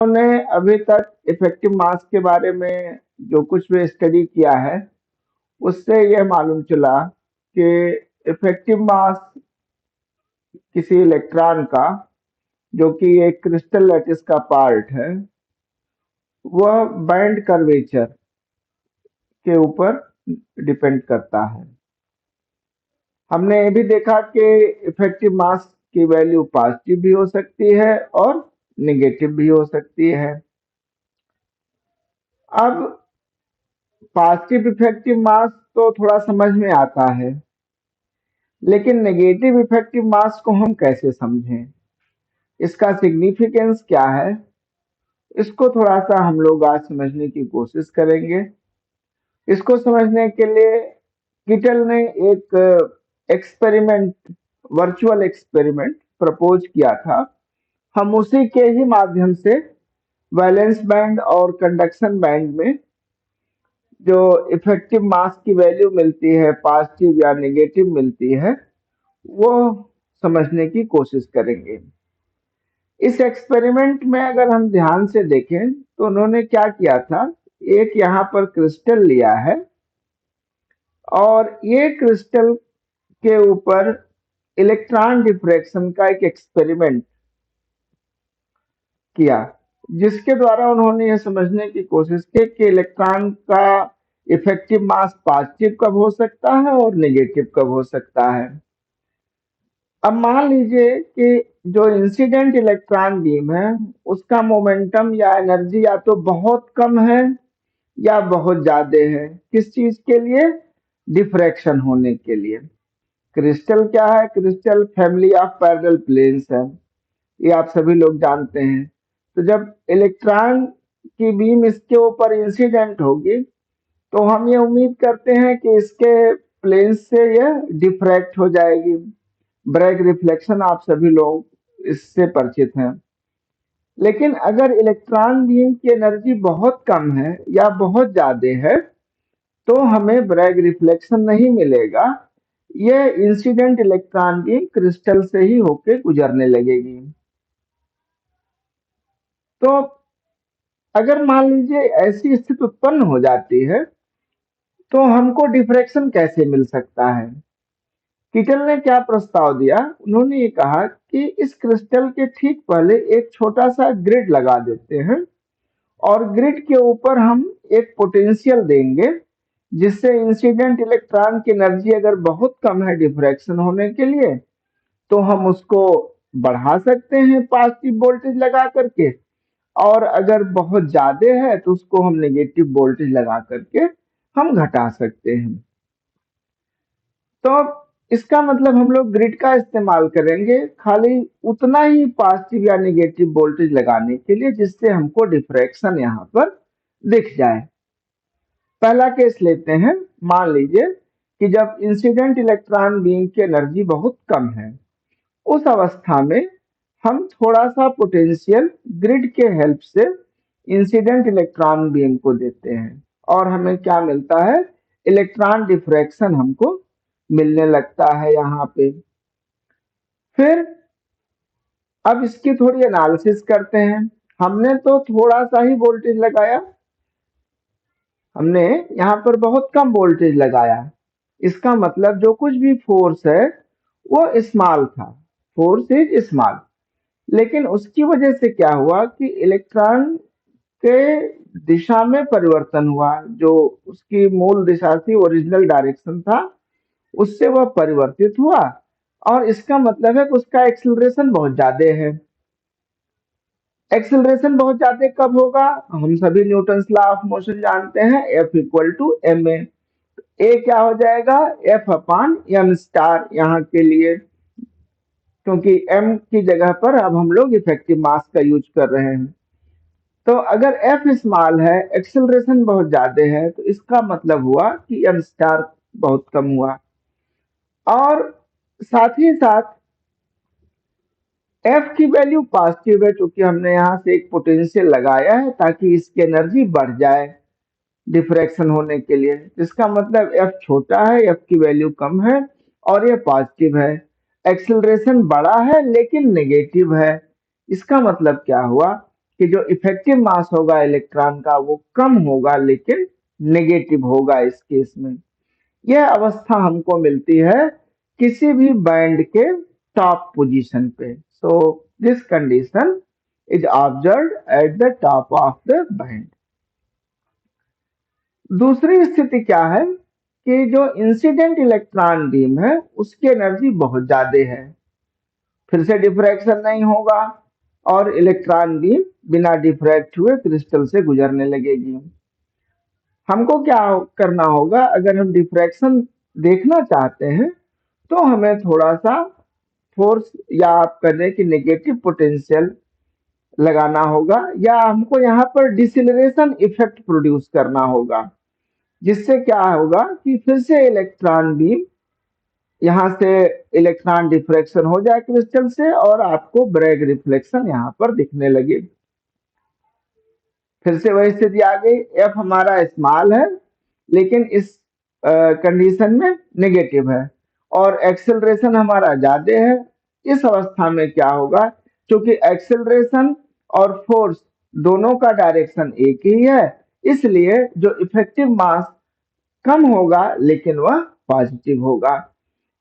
उन्होंने अभी तक इफेक्टिव मास के बारे में जो कुछ भी स्टडी किया है, उससे यह मालूम चला कि इफेक्टिव मास किसी इलेक्ट्रॉन का, जो कि एक क्रिस्टल लैटिस का पार्ट है, वह बैंड कर्वेचर के ऊपर डिपेंड करता है। हमने ये भी देखा कि इफेक्टिव मास की वैल्यू पॉजिटिव भी हो सकती है और नेगेटिव भी हो सकती है। अब पॉजिटिव इफेक्टिव मास तो थोड़ा समझ में आता है, लेकिन नेगेटिव इफेक्टिव मास को हम कैसे समझें, इसका सिग्निफिकेंस क्या है, इसको थोड़ा सा हम लोग आज समझने की कोशिश करेंगे। इसको समझने के लिए किटल ने एक एक्सपेरिमेंट, वर्चुअल एक्सपेरिमेंट प्रपोज किया था। हम उसी के ही माध्यम से वैलेंस बैंड और कंडक्शन बैंड में जो इफेक्टिव मास की वैल्यू मिलती है, पॉजिटिव या नेगेटिव मिलती है, वो समझने की कोशिश करेंगे। इस एक्सपेरिमेंट में अगर हम ध्यान से देखें तो उन्होंने क्या किया था, एक यहाँ पर क्रिस्टल लिया है और ये क्रिस्टल के ऊपर इलेक्ट्रॉन डिफ्रैक्शन का एक एक्सपेरिमेंट किया, जिसके द्वारा उन्होंने यह समझने की कोशिश की कि इलेक्ट्रॉन का इफेक्टिव मास पॉजिटिव कब हो सकता है और नेगेटिव कब हो सकता है। अब मान लीजिए कि जो इंसिडेंट इलेक्ट्रॉन बीम है, उसका मोमेंटम या एनर्जी या तो बहुत कम है या बहुत ज्यादा है। किस चीज के लिए? डिफ्रैक्शन होने के लिए। क्रिस्टल क्या है? Crystal family of parallel planes है, ये आप सभी लोग जानते हैं। तो जब इलेक्ट्रॉन की बीम इसके ऊपर इंसिडेंट होगी, तो हम ये उम्मीद करते हैं कि इसके प्लेन से यह डिफ्रैक्ट हो जाएगी। ब्रैग रिफ्लेक्शन आप सभी लोग इससे परिचित हैं। लेकिन अगर इलेक्ट्रॉन बीम की एनर्जी बहुत कम है या बहुत ज्यादा है, तो हमें ब्रैग रिफ्लेक्शन नहीं मिलेगा। यह इंसिडेंट इलेक्ट्रॉन बीम क्रिस्टल से ही होके गुजरने लगेगी। तो अगर मान लीजिए ऐसी स्थिति उत्पन्न हो जाती है, तो हमको डिफ्रैक्शन कैसे मिल सकता है? किटल ने क्या प्रस्ताव दिया, उन्होंने ये कहा कि इस क्रिस्टल के ठीक पहले एक छोटा सा ग्रिड लगा देते हैं और ग्रिड के ऊपर हम एक पोटेंशियल देंगे, जिससे इंसिडेंट इलेक्ट्रॉन की एनर्जी अगर बहुत कम है डिफ्रैक्शन होने के लिए, तो हम उसको बढ़ा सकते हैं पॉजिटिव वोल्टेज लगा करके, और अगर बहुत ज्यादा है तो उसको हम नेगेटिव वोल्टेज लगा करके हम घटा सकते हैं। तो इसका मतलब हम लोग ग्रिड का इस्तेमाल करेंगे खाली उतना ही पॉजिटिव या नेगेटिव वोल्टेज लगाने के लिए, जिससे हमको डिफ्रैक्शन यहाँ पर दिख जाए। पहला केस लेते हैं। मान लीजिए कि जब इंसिडेंट इलेक्ट्रॉन बीम की एनर्जी बहुत कम है, उस अवस्था में हम थोड़ा सा पोटेंशियल ग्रिड के हेल्प से इंसिडेंट इलेक्ट्रॉन बीम को देते हैं और हमें क्या मिलता है? इलेक्ट्रॉन डिफ्रैक्शन हमको मिलने लगता है यहाँ पे। फिर अब इसकी थोड़ी एनालिसिस करते हैं। हमने तो थोड़ा सा ही वोल्टेज लगाया, हमने यहाँ पर बहुत कम वोल्टेज लगाया। इसका मतलब जो कुछ भी फोर्स है वो स्मॉल था, फोर्स इज स्मॉल। लेकिन उसकी वजह से क्या हुआ कि इलेक्ट्रॉन के दिशा में परिवर्तन हुआ, जो उसकी मूल दिशा थी, ओरिजिनल डायरेक्शन था, उससे वह परिवर्तित हुआ। और इसका मतलब है कि उसका एक्सीलरेशन बहुत ज्यादा है। एक्सीलरेशन बहुत ज्यादा कब होगा? हम सभी न्यूटन लॉ ऑफ मोशन जानते हैं, F equal to M A क्या हो जाएगा? F अपान एम स्टार यहाँ के लिए, क्योंकि m की जगह पर अब हम लोग इफेक्टिव मास का यूज कर रहे हैं। तो अगर F स्मॉल है, एक्सीलरेशन बहुत ज्यादा है, तो इसका मतलब हुआ कि एम स्टार बहुत कम हुआ। और साथ ही साथ एफ की वैल्यू पॉजिटिव है, क्योंकि हमने यहाँ से एक पोटेंशियल लगाया है ताकि इसकी एनर्जी बढ़ जाए डिफ्रैक्शन होने के लिए। इसका मतलब एफ छोटा है, एफ की वैल्यू कम है और ये पॉजिटिव है। एक्सेलरेशन बड़ा है लेकिन नेगेटिव है। इसका मतलब क्या हुआ कि जो इफेक्टिव मास होगा इलेक्ट्रॉन का वो कम होगा लेकिन नेगेटिव होगा इस केस में। यह अवस्था हमको मिलती है किसी भी बैंड के टॉप पोजीशन पे। So this condition is observed at the top of the band. दूसरी स्थिति क्या है कि जो इंसिडेंट इलेक्ट्रॉन बीम है उसकी एनर्जी बहुत ज्यादा है, फिर से डिफ्रैक्शन नहीं होगा और इलेक्ट्रॉन बीम बिना डिफ्रैक्ट हुए क्रिस्टल से गुजरने लगेगी। हमको क्या करना होगा, अगर हम डिफ्रैक्शन देखना चाहते हैं तो हमें थोड़ा सा फोर्स या आप कह दें कि नेगेटिव पोटेंशियल लगाना होगा, या हमको यहाँ पर डिसिलरेशन इफेक्ट प्रोड्यूस करना होगा, जिससे क्या होगा कि फिर से इलेक्ट्रॉन बीम यहाँ से इलेक्ट्रॉन डिफ्रैक्शन हो जाए क्रिस्टल से और आपको ब्रैग रिफ्लेक्शन यहाँ पर दिखने लगे। फिर से वही स्थिति आ गई, एफ हमारा स्मॉल है लेकिन इस कंडीशन में नेगेटिव है और एक्सेलरेशन हमारा ज्यादा है। इस अवस्था में क्या होगा, क्योंकि एक्सेलरेशन और फोर्स दोनों का डायरेक्शन एक ही है, इसलिए जो इफेक्टिव मास कम होगा लेकिन वह पॉजिटिव होगा।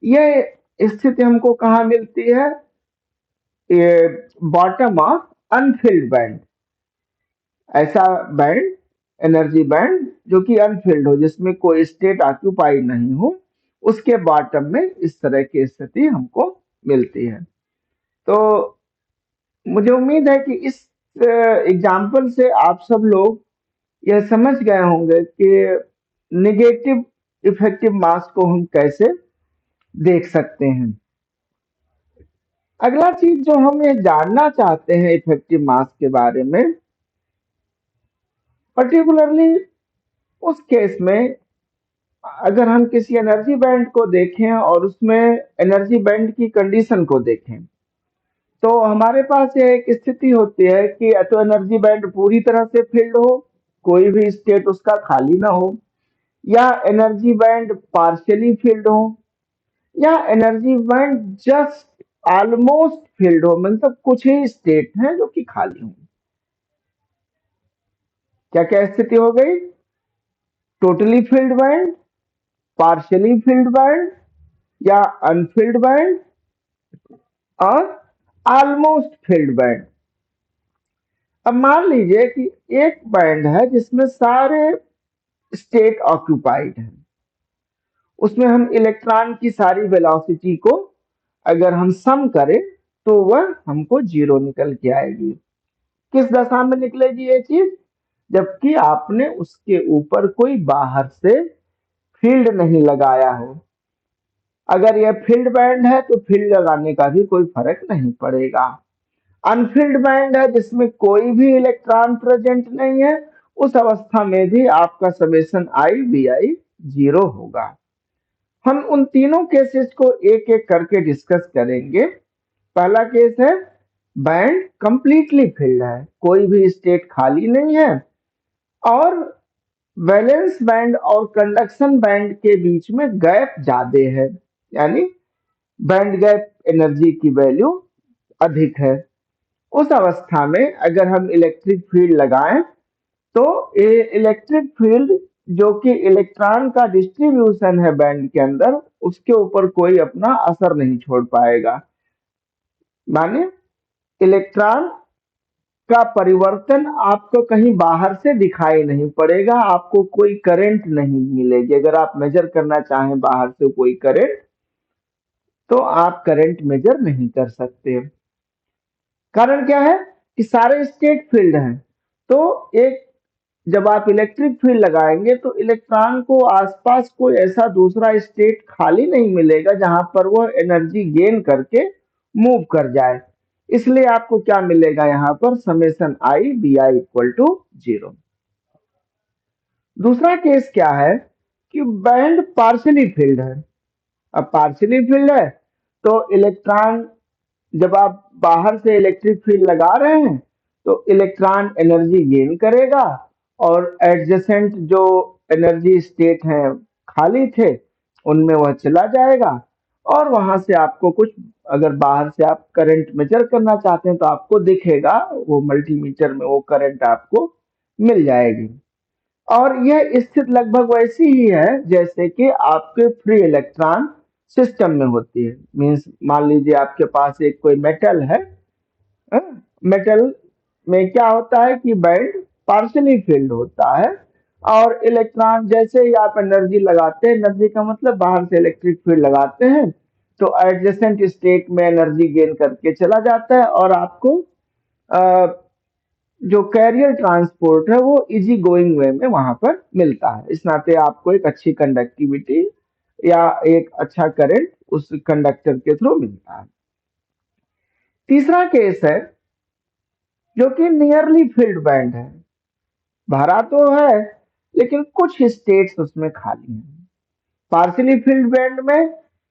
ये स्थिति हमको कहाँ मिलती है, ये बॉटम ऑफ अनफिल्ड बैंड। ऐसा बैंड, एनर्जी बैंड जो कि अनफिल्ड हो, जिसमें कोई स्टेट ऑक्यूपाइड नहीं हो, उसके बॉटम में इस तरह की स्थिति हमको मिलती है। तो मुझे उम्मीद है कि इस एग्जाम्पल से आप सब लोग यह समझ गए होंगे कि निगेटिव इफेक्टिव मास को हम कैसे देख सकते हैं। अगला चीज जो हम ये जानना चाहते हैं इफेक्टिव मास के बारे में, पर्टिकुलरली उस केस में अगर हम किसी एनर्जी बैंड को देखें और उसमें एनर्जी बैंड की कंडीशन को देखें, तो हमारे पास ये एक स्थिति होती है कि या तो एनर्जी बैंड पूरी तरह से फिल्ड हो, कोई भी स्टेट उसका खाली ना हो, या एनर्जी बैंड पार्शियली फिल्ड हो, या energy band just almost field हो, मतलब कुछ ही स्टेट हैं जो कि खाली हो। क्या क्या स्थिति हो गई, totally field band, partially field band, या अनफिल्ड बैंड और ऑलमोस्ट फिल्ड बैंड। अब मान लीजिए कि एक बैंड है जिसमें सारे स्टेट ऑक्यूपाइड हैं, उसमें हम इलेक्ट्रॉन की सारी वेलोसिटी को अगर हम सम करें तो वह हमको जीरो निकल के आएगी। किस दशा में निकलेगी ये चीज, जबकि आपने उसके ऊपर कोई बाहर से फील्ड नहीं लगाया हो। अगर यह फील्ड बैंड है तो फील्ड लगाने का भी कोई फर्क नहीं पड़ेगा। अनफील्ड बैंड है जिसमें कोई भी इलेक्ट्रॉन प्रेजेंट नहीं है, उस अवस्था में भी आपका summation I B I zero होगा। हम उन तीनों केसेस को एक एक करके डिस्कस करेंगे। पहला केस है बैंड कंप्लीटली फिल्ड है, कोई भी स्टेट खाली नहीं है और वैलेंस बैंड और कंडक्शन बैंड के बीच में गैप ज्यादा है, यानी बैंड गैप एनर्जी की वैल्यू अधिक है। उस अवस्था में अगर हम इलेक्ट्रिक फील्ड लगाएं तो ये इलेक्ट्रिक फील्ड जो कि इलेक्ट्रॉन का डिस्ट्रीब्यूशन है बैंड के अंदर, उसके ऊपर कोई अपना असर नहीं छोड़ पाएगा। माने इलेक्ट्रॉन का परिवर्तन आपको कहीं बाहर से दिखाई नहीं पड़ेगा, आपको कोई करंट नहीं मिलेगी। अगर आप मेजर करना चाहें बाहर से कोई करंट, तो आप करंट मेजर नहीं कर सकते। कारण क्या है कि सारे स्टेट फील्ड हैं, तो एक जब आप इलेक्ट्रिक फील्ड लगाएंगे तो इलेक्ट्रॉन को आसपास कोई ऐसा दूसरा स्टेट खाली नहीं मिलेगा जहां पर वह एनर्जी गेन करके मूव कर जाए। इसलिए आपको क्या मिलेगा यहाँ पर, summation I B I equal to zero. दूसरा केस क्या है कि बैंड पार्शियली फील्ड है। अब पार्शियली फील्ड है तो इलेक्ट्रॉन, जब आप बाहर से इलेक्ट्रिक फील्ड लगा रहे हैं तो इलेक्ट्रॉन एनर्जी गेन करेगा और एडजेसेंट जो एनर्जी स्टेट हैं खाली थे उनमें वह चला जाएगा और वहां से आपको कुछ, अगर बाहर से आप करंट मेजर करना चाहते हैं तो आपको दिखेगा, वो मल्टीमीटर में वो करंट आपको मिल जाएगी। और यह स्थिति लगभग वैसी ही है जैसे कि आपके फ्री इलेक्ट्रॉन सिस्टम में होती है। मीन्स मान लीजिए आपके पास एक कोई मेटल है, मेटल में क्या होता है कि बैंड पार्शली फिल्ड होता है, और इलेक्ट्रॉन जैसे ही आप एनर्जी लगाते हैं, एनर्जी का मतलब बाहर से इलेक्ट्रिक फील्ड लगाते हैं, तो एडजेसेंट स्टेट में एनर्जी गेन करके चला जाता है, और आपको अ, जो कैरियर ट्रांसपोर्ट है वो इजी गोइंग वे में वहां पर मिलता है। इस नाते आपको एक अच्छी कंडक्टिविटी या एक अच्छा करंट उस कंडक्टर के थ्रू मिलता है। तीसरा केस है जो कि नियरली फील्ड बैंड है। भरा तो है लेकिन कुछ स्टेट्स उसमें खाली हैं। पार्शियली फील्ड बैंड में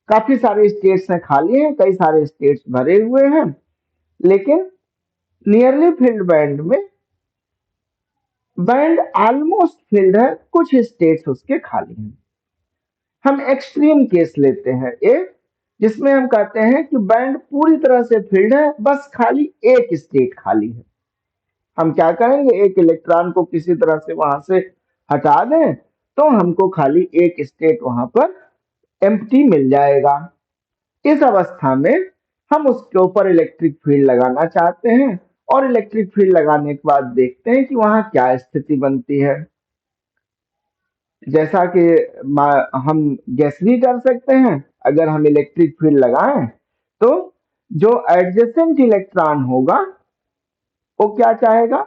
काफी सारे स्टेट्स हैं खाली हैं, कई सारे स्टेट्स भरे हुए हैं। लेकिन नियरली फील्ड बैंड में बैंड ऑलमोस्ट फील्ड है, कुछ स्टेट्स उसके खाली हैं। हम एक्सट्रीम केस लेते हैं एक, जिसमें हम कहते हैं कि बैंड पूरी तरह से फील्ड है, बस खाली एक स्टेट खाली है। हम क्या करेंगे, एक इलेक्ट्रॉन को किसी तरह से वहां से हटा दें तो हमको खाली एक स्टेट वहां पर एम्प्टी मिल जाएगा। इस अवस्था में हम उसके ऊपर इलेक्ट्रिक फील्ड लगाना चाहते हैं, और इलेक्ट्रिक फील्ड लगाने के बाद देखते हैं कि वहां क्या स्थिति बनती है। जैसा कि हम गैस भी कर सकते हैं, अगर हम इलेक्ट्रिक फील्ड लगाएं तो जो एडजेसेंट इलेक्ट्रॉन होगा वो क्या चाहेगा,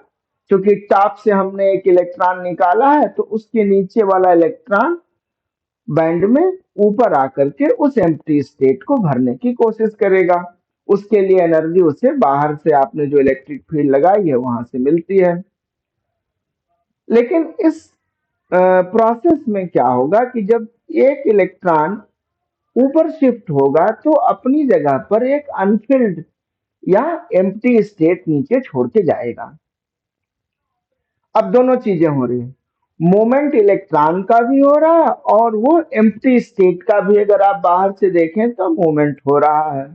क्योंकि टॉप से हमने एक इलेक्ट्रॉन निकाला है तो उसके नीचे वाला इलेक्ट्रॉन बैंड में ऊपर आकर के उस एम्प्टी स्टेट को भरने की कोशिश करेगा। उसके लिए एनर्जी उसे बाहर से आपने जो इलेक्ट्रिक फील्ड लगाई है वहां से मिलती है। लेकिन इस प्रोसेस में क्या होगा कि जब एक इलेक्ट्रॉन ऊपर शिफ्ट होगा तो अपनी जगह पर एक अनफिल्ड या एम्प्टी स्टेट नीचे छोड़ के जाएगा। अब दोनों चीजें हो रही है, मोमेंट इलेक्ट्रॉन का भी हो रहा है और वो एम्प्टी स्टेट का भी, अगर आप बाहर से देखें तो मोमेंट हो रहा है।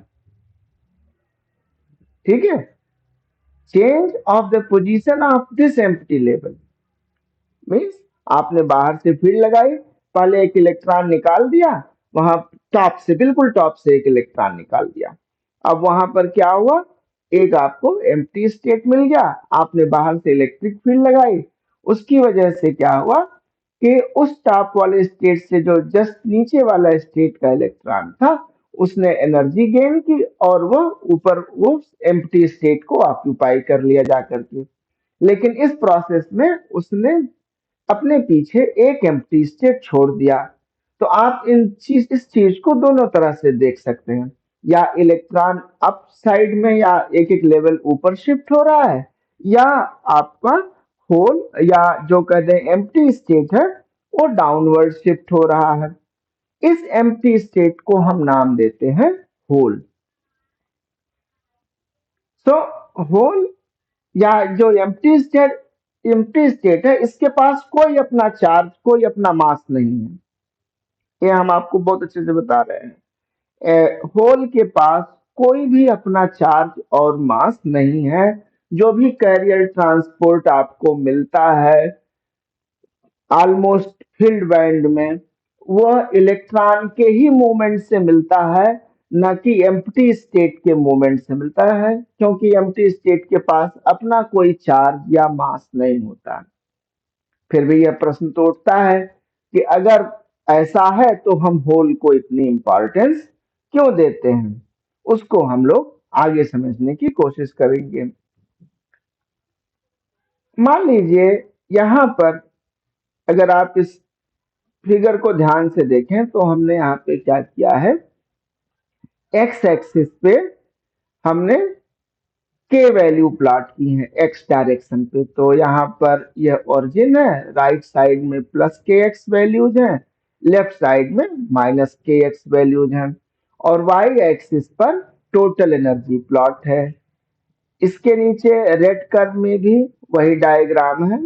ठीक है, change of the position of this empty level means आपने बाहर से फील्ड लगाई, पहले एक इलेक्ट्रॉन निकाल दिया, वहां टॉप से, बिल्कुल टॉप से एक इलेक्ट्रॉन निकाल दिया। अब वहां पर क्या हुआ, एक आपको एम्प्टी स्टेट मिल गया, आपने बाहर से इलेक्ट्रिक फील्ड लगाई, उसकी वजह से क्या हुआ कि उस टॉप वाले स्टेट से जो जस्ट नीचे वाला स्टेट का इलेक्ट्रॉन था उसने एनर्जी गेन की, और वो ऊपर वो एम्प्टी स्टेट को ऑक्यूपाई कर लिया जा करके। लेकिन इस प्रोसेस में उसने अपने पीछे एक एम्प्टी स्टेट छोड़ दिया। तो आप इस चीज को दोनों तरह से देख सकते हैं, या इलेक्ट्रॉन अप साइड में या एक एक लेवल ऊपर शिफ्ट हो रहा है, या आपका होल या जो कहते हैं एम्प्टी स्टेट है वो डाउनवर्ड शिफ्ट हो रहा है। इस एम्प्टी स्टेट को हम नाम देते हैं होल। सो होल या जो एम्प्टी स्टेट है, इसके पास कोई अपना चार्ज, कोई अपना मास नहीं है। ये हम आपको बहुत अच्छे से बता रहे हैं, होल के पास कोई भी अपना चार्ज और मास नहीं है। जो भी कैरियर ट्रांसपोर्ट आपको मिलता है ऑलमोस्ट फील्ड बैंड में, वह इलेक्ट्रॉन के ही मूवमेंट से मिलता है, न कि एम्प्टी स्टेट के मूवमेंट से मिलता है, क्योंकि एम्प्टी स्टेट के पास अपना कोई चार्ज या मास नहीं होता। फिर भी यह प्रश्न तो उठता है कि अगर ऐसा है तो हम होल को इतनी इंपॉर्टेंस क्यों देते हैं, उसको हम लोग आगे समझने की कोशिश करेंगे। मान लीजिए यहां पर अगर आप इस फिगर को ध्यान से देखें तो हमने यहाँ पे क्या किया है, एक्स एक्सिस पे हमने के वैल्यू प्लॉट की है एक्स डायरेक्शन पे। तो यहाँ पर यह ओरिजिन है, राइट साइड में प्लस के एक्स वैल्यूज हैं, लेफ्ट साइड में माइनस के एक्स वैल्यूज हैं, और वाई एक्सिस पर टोटल एनर्जी प्लॉट है। इसके नीचे रेड कर्व में भी वही डायग्राम है।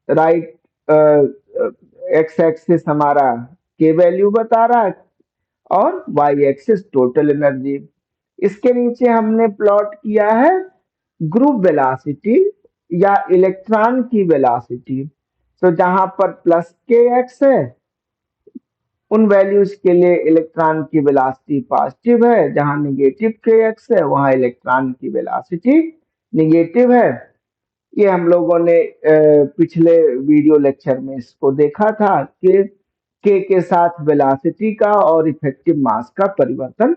राइट एक्स एक्सिस हमारा के वैल्यू बता रहा है, और वाई एक्सिस टोटल एनर्जी। इसके नीचे हमने प्लॉट किया है ग्रुप वेलोसिटी या इलेक्ट्रॉन की वेलोसिटी। तो जहां पर प्लस के एक्स है उन वैल्यूज के लिए इलेक्ट्रॉन की वेलोसिटी पॉजिटिव है, जहां निगेटिव के एक्स है वहां इलेक्ट्रॉन की वेलोसिटी निगेटिव है। ये हम लोगों ने पिछले वीडियो लेक्चर में इसको देखा था कि के साथ वेलोसिटी का और इफेक्टिव मास का परिवर्तन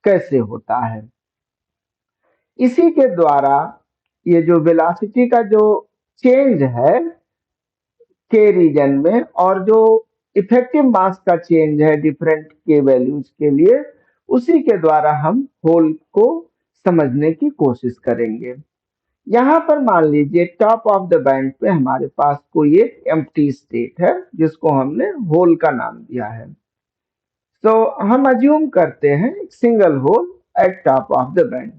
कैसे होता है। इसी के द्वारा ये जो वेलोसिटी का जो चेंज है के रीजन में और जो इफेक्टिव मास का चेंज है डिफरेंट के वैल्यूज के लिए, उसी के द्वारा हम होल को समझने की कोशिश करेंगे। यहाँ पर मान लीजिए टॉप ऑफ द बैंड पे हमारे पास कोई एक एम्प्टी स्टेट है जिसको हमने होल का नाम दिया है। तो हम अज्यूम करते हैं single hole at top of the band.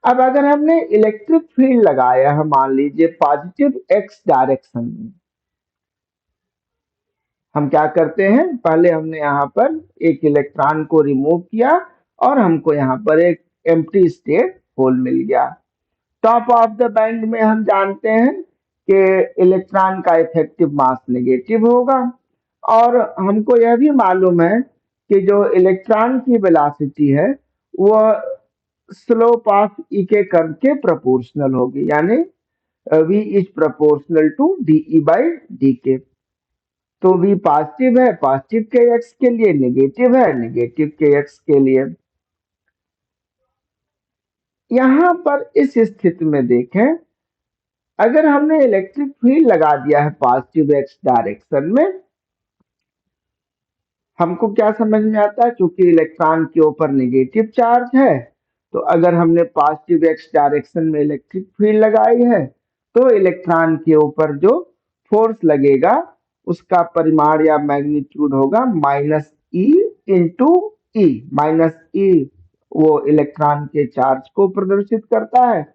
अब अगर हमने इलेक्ट्रिक फील्ड लगाया है मान लीजिए पॉजिटिव एक्स डायरेक्शन में, हम क्या करते हैं पहले हमने यहाँ पर एक इलेक्ट्रॉन को रिमूव किया और हमको यहाँ पर एक एम्प्टी स्टेट होल मिल गया। टॉप ऑफ द बैंड में हम जानते हैं कि इलेक्ट्रॉन का इफेक्टिव मास नेगेटिव होगा और हमको यह भी मालूम है कि जो इलेक्ट्रॉन की वेलोसिटी है वह स्लोप ऑफ ई के कर्व के प्रोपोर्शनल होगी, यानी v is proportional to D by D K. तो v पॉजिटिव है पॉजिटिव के एक्स के लिए, नेगेटिव है नेगेटिव के एक्स के लिए। यहां पर इस स्थिति में देखें अगर हमने इलेक्ट्रिक फील्ड लगा दिया है पॉजिटिव एक्स डायरेक्शन में, हमको क्या समझ में आता है क्योंकि इलेक्ट्रॉन के ऊपर नेगेटिव चार्ज है, तो अगर हमने पॉजिटिव एक्स डायरेक्शन में इलेक्ट्रिक फील्ड लगाई है तो इलेक्ट्रॉन के ऊपर जो फोर्स लगेगा उसका परिमाण या मैग्नीट्यूड होगा माइनस ई इंटू ई। माइनस ई वो इलेक्ट्रॉन के चार्ज को प्रदर्शित करता है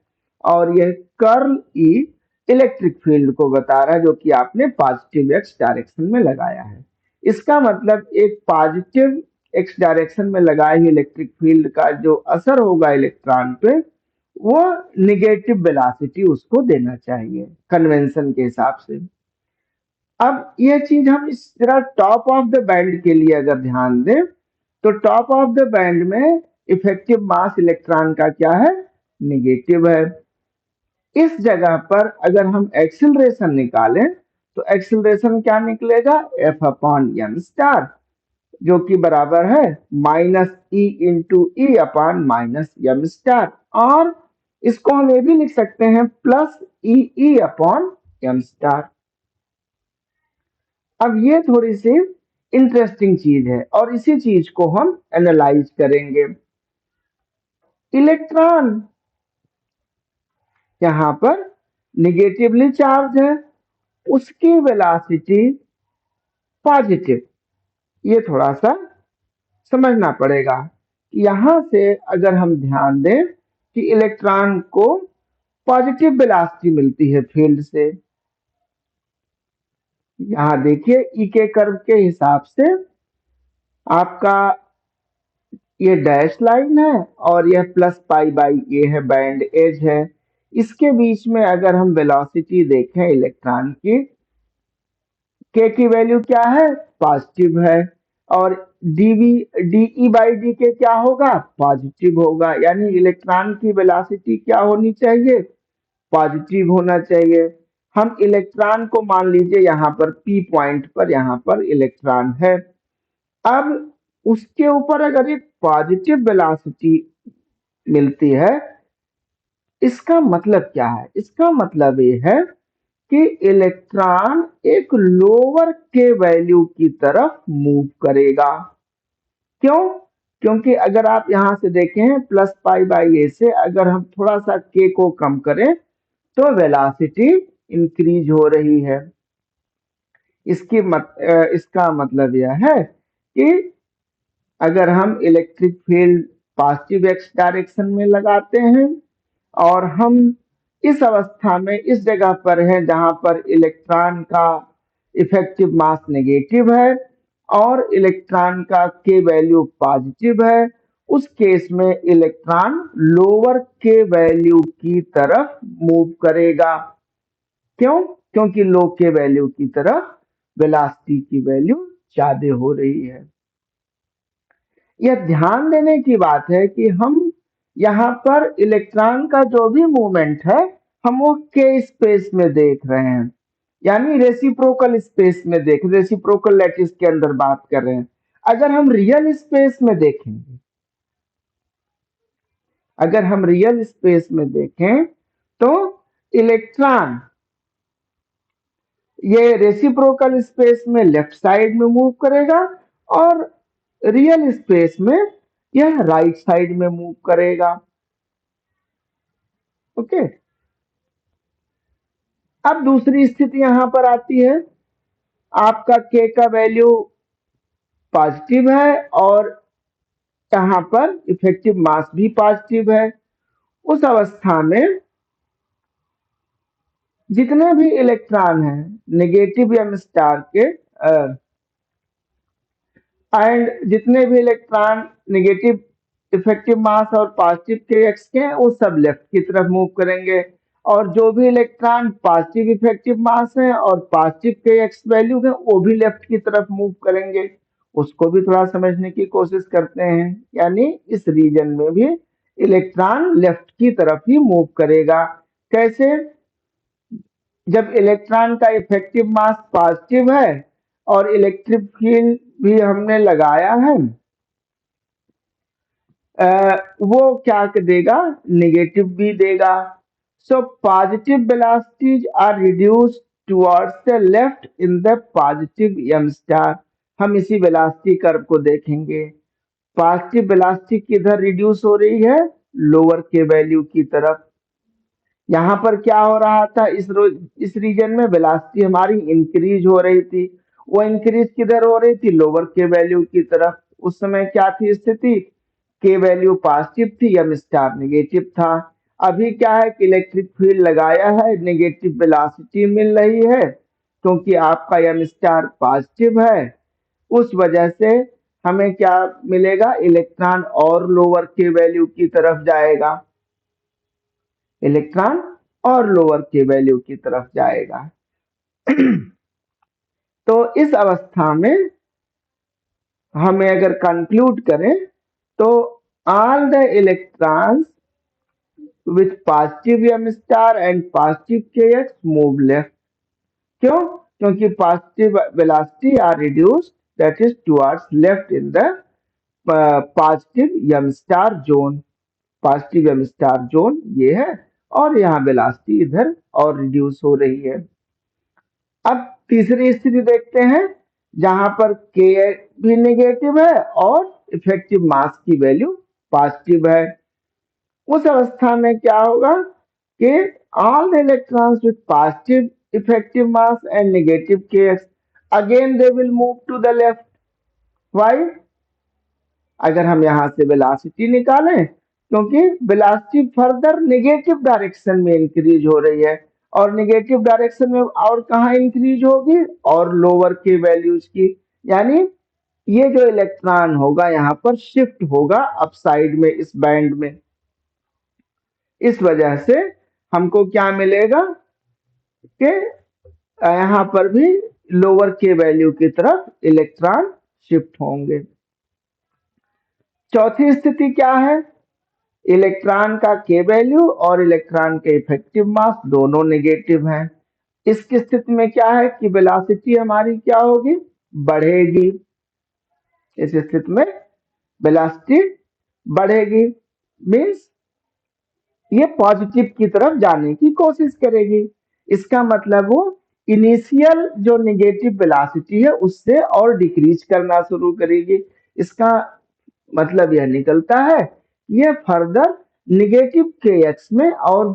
और यह कर्ल ई इलेक्ट्रिक फील्ड को बता रहा है जो कि आपने पॉजिटिव एक्स डायरेक्शन में लगाया है। इसका मतलब एक पॉजिटिव एक्स डायरेक्शन में लगाए हुए इलेक्ट्रिक फील्ड का जो असर होगा इलेक्ट्रॉन पे वो निगेटिव वेलोसिटी उसको देना चाहिए कन्वेंशन के हिसाब से। अब यह चीज हम इस तरह टॉप ऑफ द बैंड के लिए अगर ध्यान दें तो टॉप ऑफ द बैंड में इफेक्टिव मास इलेक्ट्रॉन का क्या है, निगेटिव है। इस जगह पर अगर हम एक्सिलरेशन निकालें तो एक्सिलरेशन क्या निकलेगा, एफ अपॉन एम स्टार, जो कि बराबर है minus E into E upon minus M star. और इसको हम ये भी लिख सकते हैं plus E E upon M star. अब ये थोड़ी सी इंटरेस्टिंग चीज है और इसी चीज को हम एनालाइज करेंगे। इलेक्ट्रॉन यहां पर निगेटिवली चार्ज है, उसकी वेलोसिटी पॉजिटिव, ये थोड़ा सा समझना पड़ेगा। यहां से अगर हम ध्यान दें कि इलेक्ट्रॉन को पॉजिटिव वेलोसिटी मिलती है फील्ड से, यहां देखिए ई के कर्व के हिसाब से आपका ये डैश लाइन है और यह प्लस पाई बाई ए है, बैंड एज है। इसके बीच में अगर हम वेलोसिटी देखें इलेक्ट्रॉन की वैल्यू क्या है, पॉजिटिव है और डीवी डीई बाई डी के क्या होगा, पॉजिटिव होगा। यानी इलेक्ट्रॉन की वेलोसिटी क्या होनी चाहिए, पॉजिटिव होना चाहिए। हम इलेक्ट्रॉन को मान लीजिए यहाँ पर पी पॉइंट पर यहाँ पर इलेक्ट्रॉन है। अब उसके ऊपर अगर एक पॉजिटिव वेलोसिटी मिलती है, इसका मतलब क्या है, इसका मतलब ये है कि इलेक्ट्रॉन एक लोअर के वैल्यू की तरफ मूव करेगा। क्यों, क्योंकि अगर आप यहां से देखें प्लस पाई बाई ए से अगर हम थोड़ा सा के को कम करें तो वेलोसिटी इंक्रीज हो रही है। इसका मतलब यह है कि अगर हम electric field positive x direction में लगाते हैं और हम इस अवस्था में इस जगह पर हैं जहां पर इलेक्ट्रॉन का इफेक्टिव मास नेगेटिव है और इलेक्ट्रॉन का के वैल्यू पॉजिटिव है, उस केस में इलेक्ट्रॉन लोअर के वैल्यू की तरफ मूव करेगा। क्यों? क्योंकि लो के वैल्यू की तरफ वेलोसिटी की वैल्यू ज्यादा हो रही है। यह ध्यान देने की बात है कि हम यहाँ पर इलेक्ट्रॉन का जो भी मूवमेंट है हम वो के स्पेस में देख रहे हैं, यानी रेसिप्रोकल स्पेस में रेसिप्रोकल लैटिस के अंदर बात कर रहे हैं। अगर हम रियल स्पेस में देखेंगे, अगर हम रियल स्पेस में देखें तो इलेक्ट्रॉन ये रेसिप्रोकल स्पेस में लेफ्ट साइड में मूव करेगा और रियल स्पेस में यह राइट साइड में मूव करेगा। ओके, अब दूसरी स्थिति यहां पर आती है, आपका के का वैल्यू पॉजिटिव है और यहां पर इफेक्टिव मास भी पॉजिटिव है। उस अवस्था में जितने भी इलेक्ट्रॉन हैं नेगेटिव एम स्टार के एंड जितने भी इलेक्ट्रॉन नेगेटिव इफेक्टिव मास और पॉजिटिव के एक्स के हैं वो सब लेफ्ट की तरफ मूव करेंगे, और जो भी इलेक्ट्रॉन पॉजिटिव इफेक्टिव मास है और पॉजिटिव के एक्स वैल्यू है वो भी लेफ्ट की तरफ मूव करेंगे। उसको भी थोड़ा समझने की कोशिश करते हैं, यानी इस रीजन में भी इलेक्ट्रॉन लेफ्ट की तरफ ही मूव करेगा। कैसे? जब इलेक्ट्रॉन का इफेक्टिव मास पॉजिटिव है और इलेक्ट्रिक फील्ड भी हमने लगाया है, वो क्या देगा? निगेटिव भी देगा। So positive velocities are reduced towards the left in the positive M star. हम इसी वेलोसिटी कर्व को देखेंगे। पॉजिटिव वेलोसिटी किधर रिड्यूस हो रही है? लोअर के वैल्यू की तरफ। यहाँ पर क्या हो रहा था? इस रीजन में वेलोसिटी हमारी इंक्रीज हो रही थी। वो इंक्रीज किधर हो रही थी? लोअर के वैल्यू की तरफ। उस समय क्या थी स्थिति? के वैल्यू पॉजिटिव थी, एम स्टार नेगेटिव था। अभी क्या है कि इलेक्ट्रिक फील्ड लगाया है, नेगेटिव वेलोसिटी मिल रही है क्योंकि आपका एम स्टार पॉजिटिव है। उस वजह से हमें क्या मिलेगा? इलेक्ट्रॉन और लोअर के वैल्यू की तरफ जाएगा, इलेक्ट्रॉन और लोअर के वैल्यू की तरफ जाएगा। तो इस अवस्था में हमें अगर कंक्लूड करें तो all the electrons with positive M star and positive K X move left. क्यों? क्योंकि positive velocity are reduced that is towards left in the positive M star zone. Positive M star zone ये है और यहाँ velocity इधर और reduce हो रही है। अब तीसरी स्थिति देखते हैं जहां पर के भी नेगेटिव है और इफेक्टिव मास की वैल्यू पॉजिटिव है। उस अवस्था में क्या होगा कि all the electrons with positive effective mass and negative के X again they will move to the left. Why? अगर हम यहां से वेलोसिटी निकालें, क्योंकि वेलोसिटी फर्दर नेगेटिव डायरेक्शन में इंक्रीज हो रही है और नेगेटिव डायरेक्शन में और कहाँ इंक्रीज होगी? और लोअर के वैल्यूज की। यानी ये जो इलेक्ट्रॉन होगा यहाँ पर शिफ्ट होगा अपसाइड में, इस बैंड में। इस वजह से हमको क्या मिलेगा कि यहाँ पर भी लोअर के वैल्यू की तरफ इलेक्ट्रॉन शिफ्ट होंगे। चौथी स्थिति क्या है? इलेक्ट्रॉन का के वैल्यू और इलेक्ट्रॉन के इफेक्टिव मास दोनों नेगेटिव हैं। इसकी स्थिति में क्या है कि वेलोसिटी हमारी क्या होगी? बढ़ेगी। इस स्थिति में वेलोसिटी बढ़ेगी, मीन्स ये पॉजिटिव की तरफ जाने की कोशिश करेगी। इसका मतलब वो इनिशियल जो नेगेटिव वेलोसिटी है उससे और डिक्रीज करना शुरू करेगी। इसका मतलब यह निकलता है ये फर्दर नेगेटिव के एक्स में और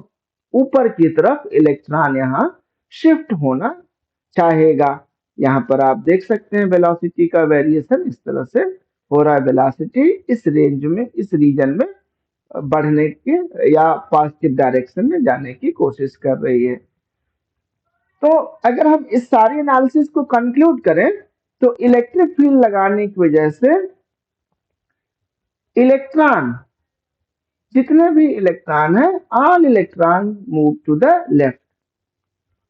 ऊपर की तरफ इलेक्ट्रॉन यहाँ शिफ्ट होना चाहेगा। यहाँ पर आप देख सकते हैं वेलोसिटी का वेरिएशन इस तरह से हो रहा है। वेलोसिटी इस रेंज में, इस रीजन में बढ़ने की या पॉजिटिव डायरेक्शन में जाने की कोशिश कर रही है। तो अगर हम इस सारी एनालिसिस को कंक्लूड करें तो इलेक्ट्रिक फील्ड लगाने की वजह से इलेक्ट्रॉन, जितने भी इलेक्ट्रॉन है, all electron move to the left,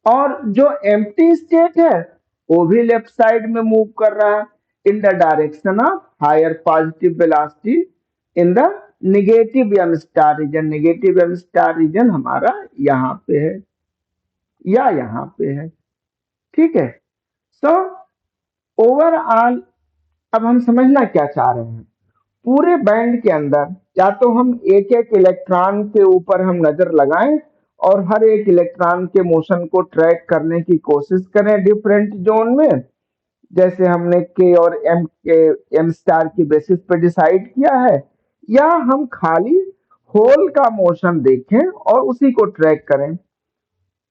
और जो एम्प्टी स्टेट है वो भी लेफ्ट साइड में मूव कर रहा है in the direction of higher positive velocity in the negative M star region. Negative M star region हमारा यहाँ पे है या यहाँ पे है, ठीक है। सो ओवरऑल अब हम समझना क्या चाह रहे हैं, पूरे बैंड के अंदर या तो हम एक एक इलेक्ट्रॉन के ऊपर हम नजर लगाएं और हर एक इलेक्ट्रॉन के मोशन को ट्रैक करने की कोशिश करें डिफरेंट जोन में, जैसे हमने के और एम स्टार की बेसिस पे डिसाइड किया है, या हम खाली होल का मोशन देखें और उसी को ट्रैक करें।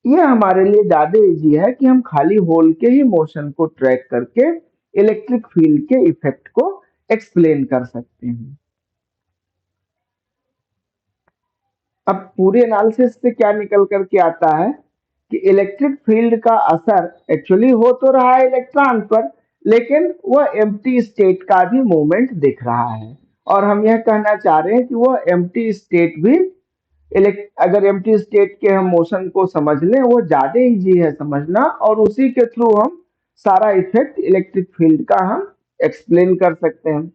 ये हमारे लिए ज्यादा इजी है कि हम खाली होल के ही मोशन को ट्रैक करके इलेक्ट्रिक फील्ड के इफेक्ट को एक्सप्लेन कर सकते हैं। अब पूरे एनालिसिस से क्या निकल करके आता है कि इलेक्ट्रिक फील्ड का असर एक्चुअली हो तो रहा है इलेक्ट्रॉन पर, लेकिन वह एम्प्टी स्टेट का भी मूवमेंट दिख रहा है, और हम यह कहना चाह रहे हैं कि वह एम्प्टी स्टेट भी अगर एम्प्टी स्टेट के हम मोशन को समझ लें वो ज्यादा इजी है समझना, और उसी के थ्रू हम सारा इफेक्ट इलेक्ट्रिक फील्ड का हम एक्सप्लेन कर सकते हैं।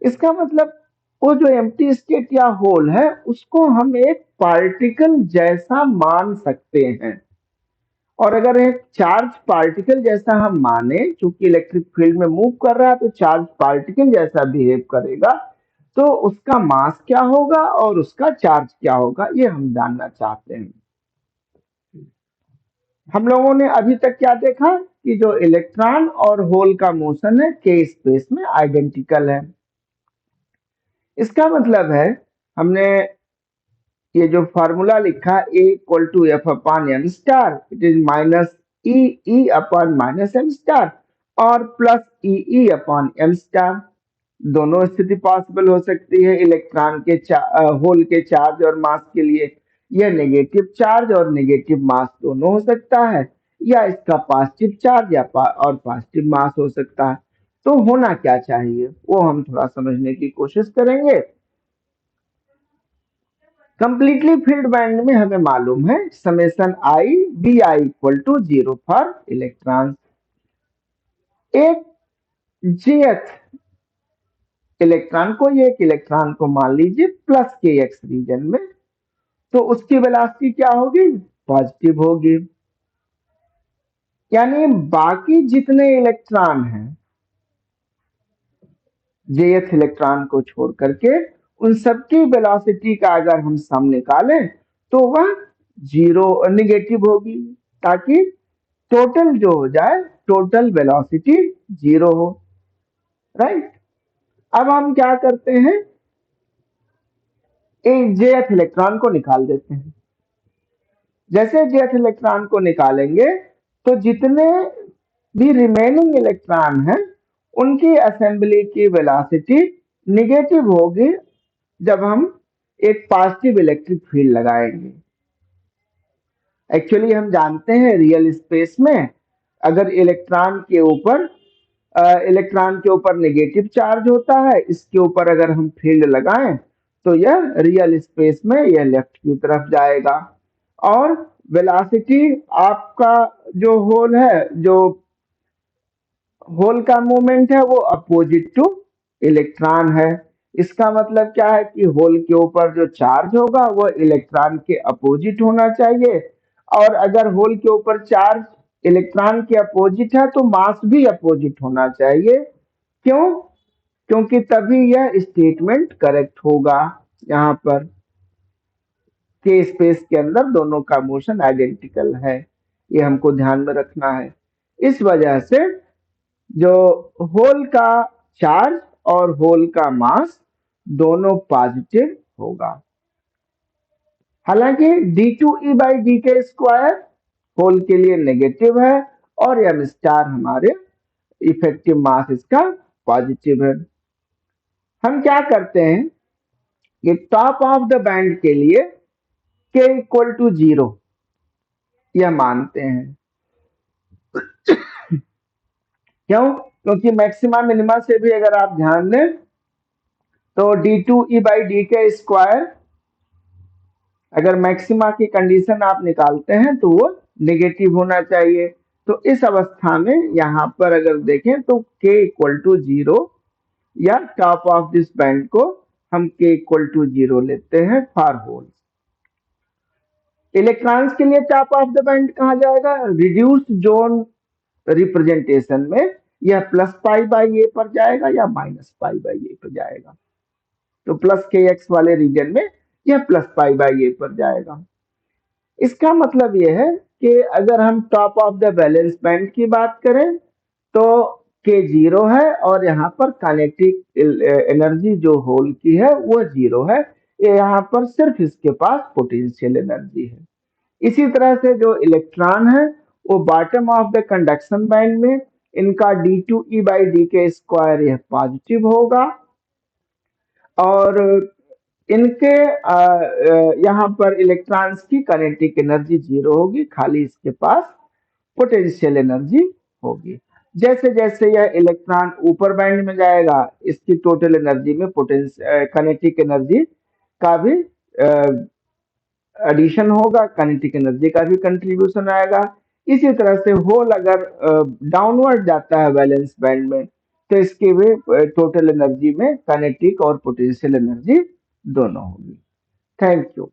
इसका मतलब वो जो एम्प्टी स्टेट या होल है उसको हम एक पार्टिकल जैसा मान सकते हैं, और अगर एक चार्ज पार्टिकल जैसा हम माने, चूंकि इलेक्ट्रिक फील्ड में मूव कर रहा है तो चार्ज पार्टिकल जैसा बिहेव करेगा, तो उसका मास क्या होगा और उसका चार्ज क्या होगा ये हम जानना चाहते हैं। हम लोगों ने अभी तक क्या देखा कि जो इलेक्ट्रॉन और होल का मोशन है के स्पेस में आइडेंटिकल है। इसका मतलब है हमने ये जो फार्मूला लिखा A equal to F upon M star, it is minus E E upon minus M star और plus E E upon M star. दोनों स्थिति पॉसिबल हो सकती है इलेक्ट्रॉन के होल के चार्ज और मास के लिए। यह नेगेटिव चार्ज और नेगेटिव मास दोनों हो सकता है, या इसका पॉजिटिव चार्ज या और पॉजिटिव मास हो सकता है। तो होना क्या चाहिए वो हम थोड़ा समझने की कोशिश करेंगे। कंप्लीटली फील्ड बैंड में हमें मालूम है summation I B I equal to 0 for electron. एक जेथ इलेक्ट्रॉन को, ये एक इलेक्ट्रॉन को मान लीजिए प्लस के एक्स रीजन में, तो उसकी वेलोसिटी क्या होगी, पॉजिटिव होगी। यानी बाकी जितने इलेक्ट्रॉन हैं जेथ इलेक्ट्रॉन को छोड़ करके उन सबकी वेलोसिटी का अगर हम सम निकालें तो वह जीरो निगेटिव होगी, ताकि टोटल जो हो जाए टोटल वेलोसिटी जीरो हो, राइट। अब हम क्या करते हैं, एक जेथ इलेक्ट्रॉन को निकाल देते हैं। जैसे जेथ इलेक्ट्रॉन को निकालेंगे तो जितने भी रिमेनिंग इलेक्ट्रॉन हैं उनकी असेंबली की वेलोसिटी निगेटिव होगी जब हम एक पॉजिटिव इलेक्ट्रिक फील्ड लगाएंगे। एक्चुअली हम जानते हैं रियल स्पेस में अगर इलेक्ट्रॉन के ऊपर नेगेटिव चार्ज होता है, इसके ऊपर अगर हम फील्ड लगाएं तो यह रियल स्पेस में यह लेफ्ट की तरफ जाएगा, और वेलोसिटी आपका जो होल का मूवमेंट है वो अपोजिट टू इलेक्ट्रॉन है। इसका मतलब क्या है कि होल के ऊपर जो चार्ज होगा वो इलेक्ट्रॉन के अपोजिट होना चाहिए, और अगर होल के ऊपर चार्ज इलेक्ट्रॉन के अपोजिट है तो मास भी अपोजिट होना चाहिए। क्यों? क्योंकि तभी यह स्टेटमेंट करेक्ट होगा। यहाँ पर के स्पेस के अंदर दोनों का मोशन आइडेंटिकल है, ये हमको ध्यान में रखना है। इस वजह से जो होल का चार्ज और होल का मास दोनों पॉजिटिव होगा। हालांकि d2e/d_2 होल के लिए नेगेटिव है और एम स्टार हमारे इफेक्टिव मास इसका पॉजिटिव है। हम क्या करते हैं कि टॉप ऑफ द बैंड के लिए k इक्वल टू 0 यह मानते हैं। क्यों? क्योंकि मैक्सिमा मिनिमा से भी अगर आप ध्यान दें तो d2e/d के स्क्वायर, अगर मैक्सिमा की कंडीशन आप निकालते हैं तो वो नेगेटिव होना चाहिए। तो इस अवस्था में यहाँ पर अगर देखें तो k इक्वल टू 0, या टॉप ऑफ दिस बैंड को हम k इक्वल टू 0 लेते हैं फॉर होल। इलेक्ट्रॉन्स के लिए टॉप ऑफ द बैंड कहा जाएगा रिड्यूस्ड जोन रिप्रेजेंटेशन में, यह प्लस पाई बाई ए पर जाएगा या माइनस पाई बाई ए पर जाएगा। तो प्लस के एक्स वाले रीजन में यह प्लस पाई बाई ए पर जाएगा। इसका मतलब यह है कि अगर हम top of the balance band की बात करें तो के 0 है, और यहाँ पर काइनेटिक एनर्जी जो होल की है वो 0 है। ये यहाँ पर सिर्फ इसके पास पोटेंशियल एनर्जी है। इसी तरह से जो इलेक्ट्रॉन है वो bottom of the conduction band में, इनका d2e/d के स्क्वायर यह पॉजिटिव होगा, और इनके यहाँ पर इलेक्ट्रॉन्स की काइनेटिक एनर्जी 0 होगी, खाली इसके पास पोटेंशियल एनर्जी होगी। जैसे जैसे यह इलेक्ट्रॉन ऊपर बैंड में जाएगा इसकी टोटल एनर्जी में पोटेंशियल काइनेटिक एनर्जी का भी एडिशन होगा, काइनेटिक एनर्जी का भी कंट्रीब्यूशन आएगा। इसी तरह से होल अगर डाउनवर्ड जाता है वैलेंस बैंड में तो इसकी भी टोटल एनर्जी में काइनेटिक और पोटेंशियल एनर्जी दोनों होगी। Thank you.